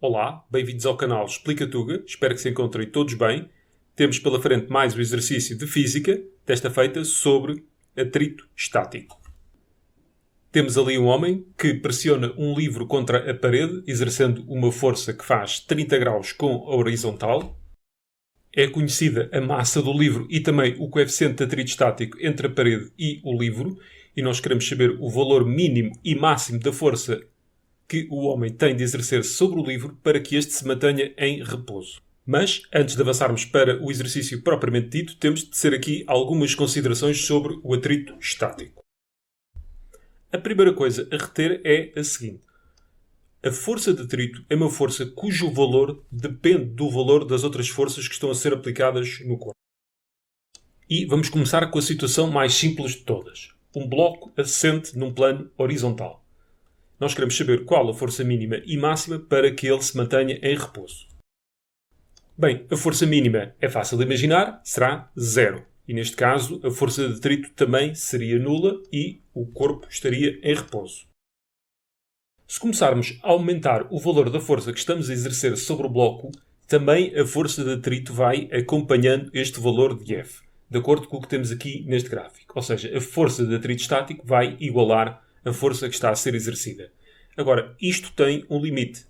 Olá, bem-vindos ao canal Explica Tuga, espero que se encontrem todos bem. Temos pela frente mais um exercício de física, desta feita sobre atrito estático. Temos ali um homem que pressiona um livro contra a parede, exercendo uma força que faz 30 graus com a horizontal. É conhecida a massa do livro e também o coeficiente de atrito estático entre a parede e o livro, e nós queremos saber o valor mínimo e máximo da força que o homem tem de exercer sobre o livro para que este se mantenha em repouso. Mas, antes de avançarmos para o exercício propriamente dito, temos de tecer aqui algumas considerações sobre o atrito estático. A primeira coisa a reter é a seguinte. A força de atrito é uma força cujo valor depende do valor das outras forças que estão a ser aplicadas no corpo. E vamos começar com a situação mais simples de todas. Um bloco assente num plano horizontal. Nós queremos saber qual a força mínima e máxima para que ele se mantenha em repouso. Bem, a força mínima é fácil de imaginar, será 0. E neste caso, a força de atrito também seria nula e o corpo estaria em repouso. Se começarmos a aumentar o valor da força que estamos a exercer sobre o bloco, também a força de atrito vai acompanhando este valor de F, de acordo com o que temos aqui neste gráfico. Ou seja, a força de atrito estático vai igualar a força que está a ser exercida. Agora, isto tem um limite.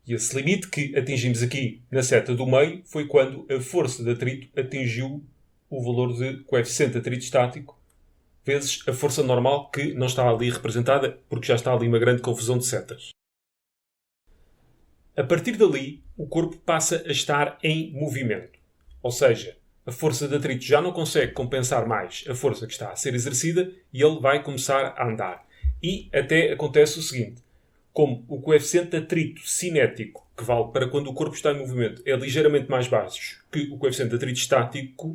E esse limite que atingimos aqui na seta do meio foi quando a força de atrito atingiu o valor de coeficiente de atrito estático vezes a força normal que não está ali representada porque já está ali uma grande confusão de setas. A partir dali, o corpo passa a estar em movimento. Ou seja, a força de atrito já não consegue compensar mais a força que está a ser exercida e ele vai começar a andar. E até acontece o seguinte. Como o coeficiente de atrito cinético, que vale para quando o corpo está em movimento, é ligeiramente mais baixo que o coeficiente de atrito estático,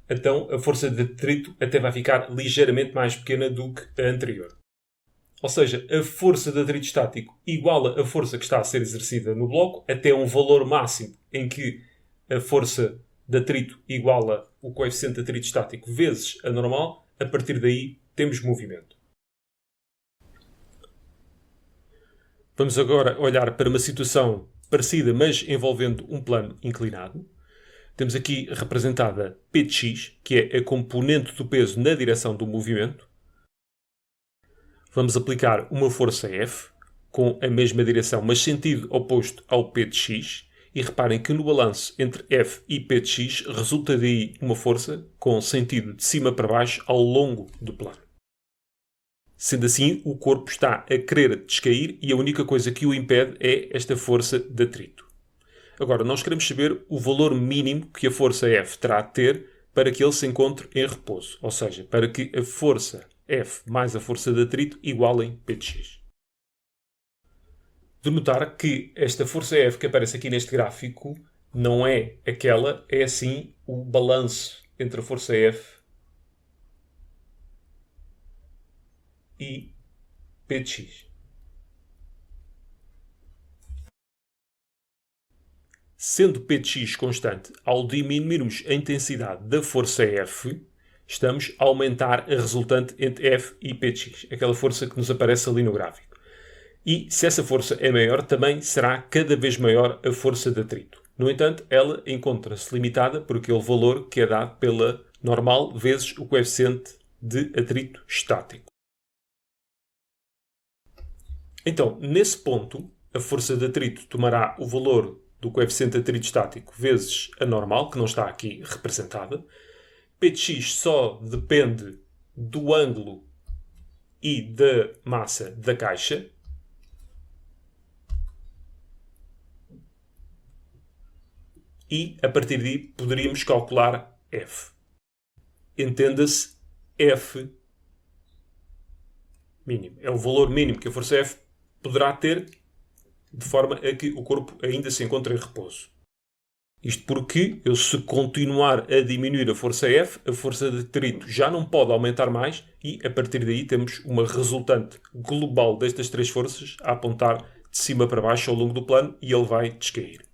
então a força de atrito até vai ficar ligeiramente mais pequena do que a anterior. Ou seja, a força de atrito estático iguala a força que está a ser exercida no bloco até um valor máximo em que a força de atrito iguala o coeficiente de atrito estático vezes a normal. A partir daí temos movimento. Vamos agora olhar para uma situação parecida, mas envolvendo um plano inclinado. Temos aqui representada P de x, que é a componente do peso na direção do movimento. Vamos aplicar uma força F, com a mesma direção, mas sentido oposto ao P de x. E reparem que no balanço entre F e P de x resulta daí uma força com sentido de cima para baixo ao longo do plano. Sendo assim, o corpo está a querer descair e a única coisa que o impede é esta força de atrito. Agora, nós queremos saber o valor mínimo que a força F terá de ter para que ele se encontre em repouso. Ou seja, para que a força F mais a força de atrito igualem P de x. De notar que esta força F que aparece aqui neste gráfico não é aquela, é assim o balanço entre a força F e P de x. Sendo P de x constante, ao diminuirmos a intensidade da força F, estamos a aumentar a resultante entre F e P de x, aquela força que nos aparece ali no gráfico. E se essa força é maior, também será cada vez maior a força de atrito. No entanto, ela encontra-se limitada por aquele valor que é dado pela normal vezes o coeficiente de atrito estático. Então, nesse ponto, a força de atrito tomará o valor do coeficiente de atrito estático vezes a normal, que não está aqui representada. P de x só depende do ângulo e da massa da caixa. E, a partir daí, poderíamos calcular F. Entenda-se F mínimo. É o valor mínimo que a força F poderá ter de forma a que o corpo ainda se encontre em repouso. Isto porque, eu se continuar a diminuir a força F, a força de atrito já não pode aumentar mais e, a partir daí, temos uma resultante global destas três forças a apontar de cima para baixo ao longo do plano e ele vai descair.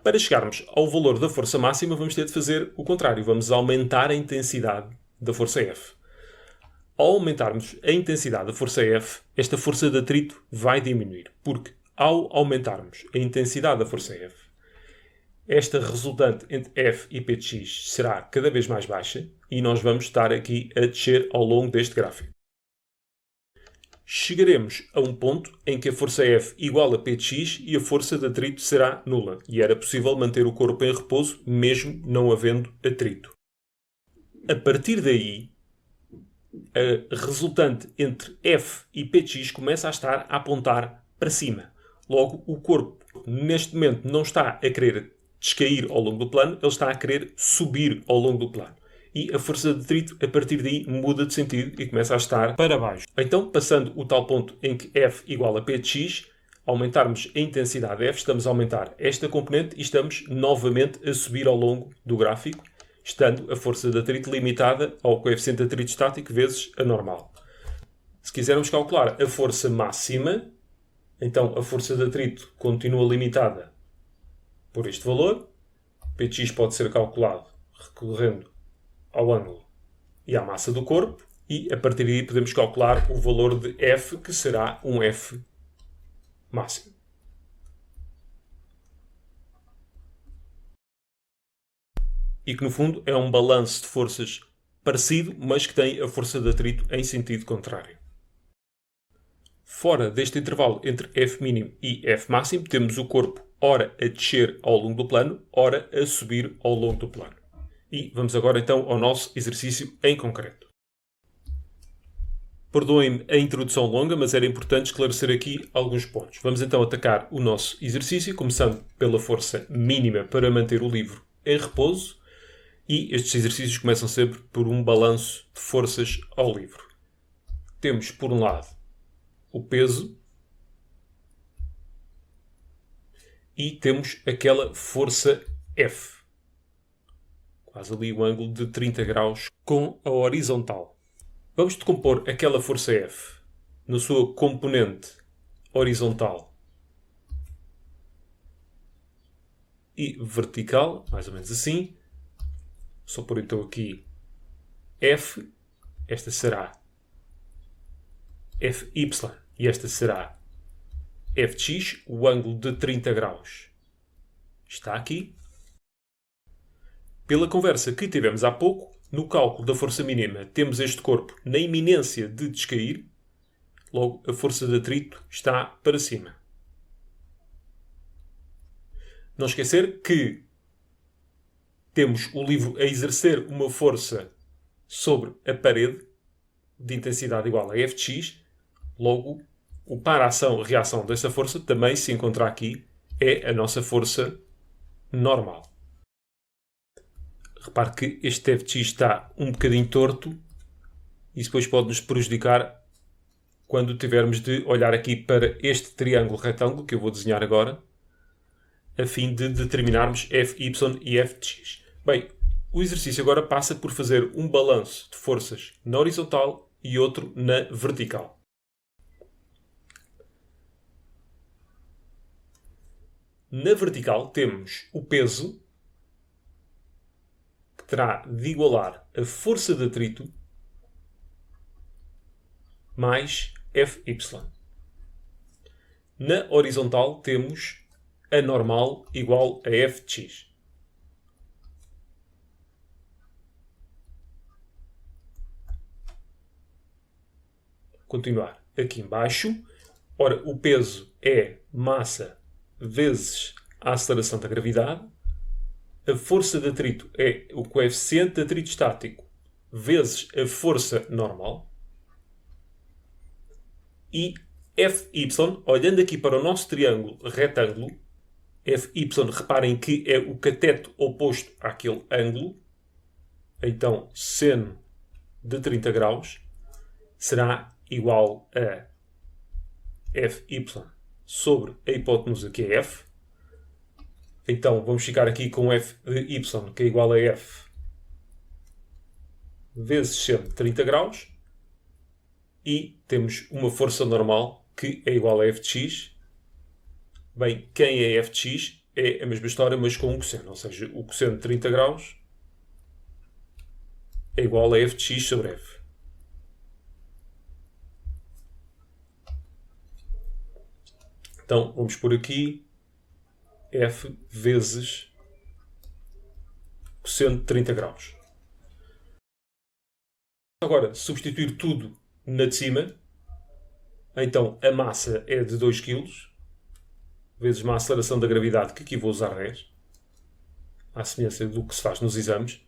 Para chegarmos ao valor da força máxima, vamos ter de fazer o contrário. Vamos aumentar a intensidade da força F. Ao aumentarmos a intensidade da força F, esta força de atrito vai diminuir, porque ao aumentarmos a intensidade da força F, esta resultante entre F e P de x será cada vez mais baixa e nós vamos estar aqui a descer ao longo deste gráfico. Chegaremos a um ponto em que a força F igual a P de x e a força de atrito será nula e era possível manter o corpo em repouso mesmo não havendo atrito. A partir daí, a resultante entre F e P de x começa a estar a apontar para cima. Logo, o corpo neste momento não está a querer descair ao longo do plano, ele está a querer subir ao longo do plano. E a força de atrito, a partir daí, muda de sentido e começa a estar para baixo. Então, passando o tal ponto em que F igual a P de x, aumentarmos a intensidade de F, estamos a aumentar esta componente e estamos novamente a subir ao longo do gráfico, estando a força de atrito limitada ao coeficiente de atrito estático vezes a normal. Se quisermos calcular a força máxima, então a força de atrito continua limitada por este valor. P de x pode ser calculado recorrendo ao ângulo e à massa do corpo, e a partir daí podemos calcular o valor de F, que será um F máximo. E que no fundo é um balanço de forças parecido, mas que tem a força de atrito em sentido contrário. Fora deste intervalo entre F mínimo e F máximo, temos o corpo ora a descer ao longo do plano, ora a subir ao longo do plano. E vamos agora então ao nosso exercício em concreto. Perdoem-me a introdução longa, mas era importante esclarecer aqui alguns pontos. Vamos então atacar o nosso exercício, começando pela força mínima para manter o livro em repouso. E estes exercícios começam sempre por um balanço de forças ao livro. Temos, por um lado, o peso e temos aquela força F. Quase ali um ângulo de 30 graus com a horizontal. Vamos decompor aquela força F na sua componente horizontal e vertical, mais ou menos assim. Só por então aqui F, esta será Fy e esta será f de x, o ângulo de 30 graus está aqui. Pela conversa que tivemos há pouco, no cálculo da força mínima temos este corpo na iminência de descair, logo a força de atrito está para cima. Não esquecer que temos o livro a exercer uma força sobre a parede de intensidade igual a f de x, logo o para-ação-reação dessa força também se encontra aqui, é a nossa força normal. Repare que este f de x está um bocadinho torto e isso depois pode nos prejudicar quando tivermos de olhar aqui para este triângulo retângulo que eu vou desenhar agora, a fim de determinarmos Fy e f de x. Bem, o exercício agora passa por fazer um balanço de forças na horizontal e outro na vertical. Na vertical temos o peso, que terá de igualar a força de atrito mais Fy. Na horizontal temos a normal igual a f de x. Continuar aqui embaixo. Ora, o peso é massa vezes a aceleração da gravidade. A força de atrito é o coeficiente de atrito estático vezes a força normal. E Fy, olhando aqui para o nosso triângulo retângulo, Fy, reparem que é o cateto oposto àquele ângulo. Então, seno de 30 graus será igual a Fy sobre a hipotenusa, que é F. Então, vamos ficar aqui com Fy, que é igual a F vezes seno de 30 graus. E temos uma força normal, que é igual a f de x. Bem, quem é f de x é a mesma história, mas com um cosseno. Ou seja, o cosseno de 30 graus é igual a f de x sobre f. Então, vamos pôr aqui F vezes cosseno de 30 graus. Agora, substituir tudo na de cima. Então, a massa é de 2 kg, vezes uma aceleração da gravidade, que aqui vou usar 10, à semelhança do que se faz nos exames.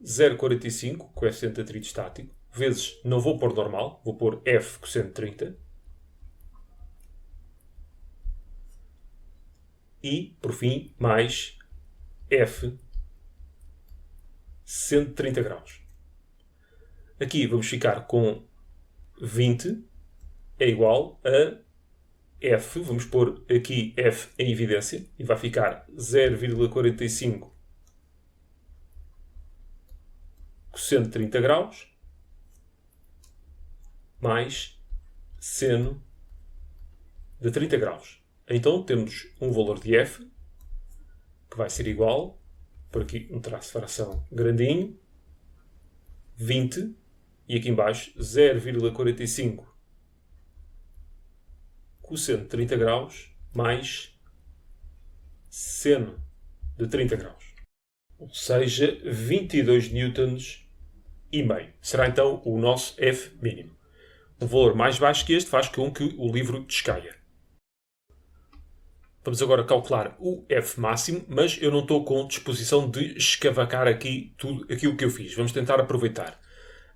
0,45, coeficiente de atrito estático, vezes, não vou pôr normal, vou pôr F cosseno de 30. E, por fim, mais F seno de 30 graus. Aqui vamos ficar com 20 é igual a F, vamos pôr aqui F em evidência, e vai ficar 0,45 cosseno de 30 graus mais seno de 30 graus. Então temos um valor de F que vai ser igual, por aqui um traço de fração grandinho, 20, e aqui em baixo 0,45 cosseno de 30 graus mais seno de 30 graus. Ou seja, 22 newtons e meio. Será então o nosso F mínimo. Um valor mais baixo que este faz com que o livro descaia. Vamos agora calcular o F máximo, mas eu não estou com disposição de escavacar aqui tudo aquilo que eu fiz. Vamos tentar aproveitar.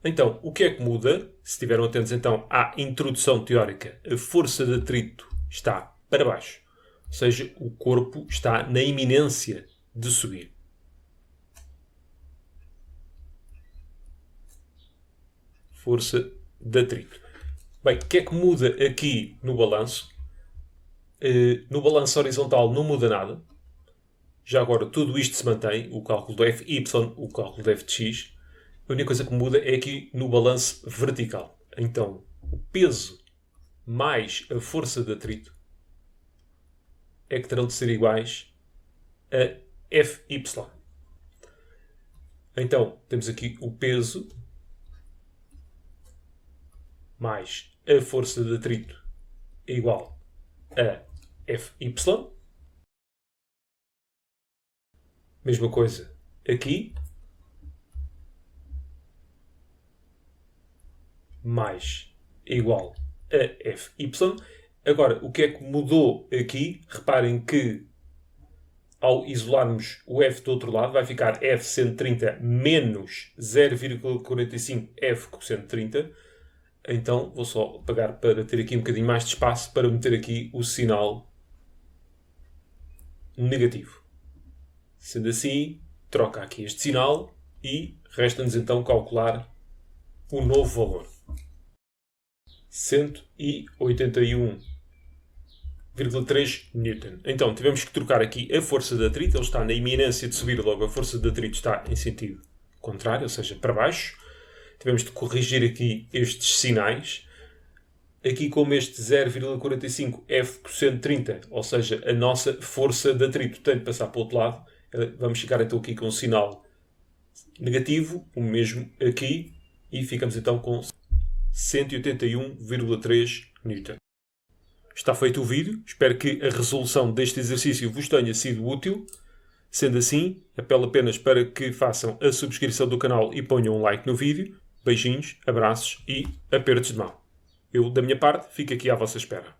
Então, o que é que muda? Se estiveram atentos então à introdução teórica, a força de atrito está para baixo. Ou seja, o corpo está na iminência de subir. Força de atrito. Bem, o que é que muda aqui no balanço? No balanço horizontal não muda nada. Já agora tudo isto se mantém, o cálculo do Fy, o cálculo do Fx. A única coisa que muda é aqui no balanço vertical. Então, o peso mais a força de atrito é que terão de ser iguais a Fy. Então, temos aqui o peso mais a força de atrito é igual a Fy. Mesma coisa aqui. Mais igual a Fy. Agora, o que é que mudou aqui? Reparem que ao isolarmos o F do outro lado, vai ficar F seno de 30 menos 0,45 F cosseno de 30. Então, vou só apagar para ter aqui um bocadinho mais de espaço para meter aqui o sinal negativo. Sendo assim, troca aqui este sinal e resta-nos então calcular o novo valor. 181,3 Newton. Então, tivemos que trocar aqui a força de atrito. Ele está na iminência de subir, logo a força de atrito está em sentido contrário, ou seja, para baixo. Tivemos de corrigir aqui estes sinais. Aqui como este 0,45 F cosseno de 30, ou seja, a nossa força de atrito tem de passar para o outro lado. Vamos ficar então aqui com um sinal negativo, o mesmo aqui, e ficamos então com 181,3 Newton. Está feito o vídeo. Espero que a resolução deste exercício vos tenha sido útil. Sendo assim, apelo apenas para que façam a subscrição do canal e ponham um like no vídeo. Beijinhos, abraços e apertos de mão. Eu, da minha parte, fico aqui à vossa espera.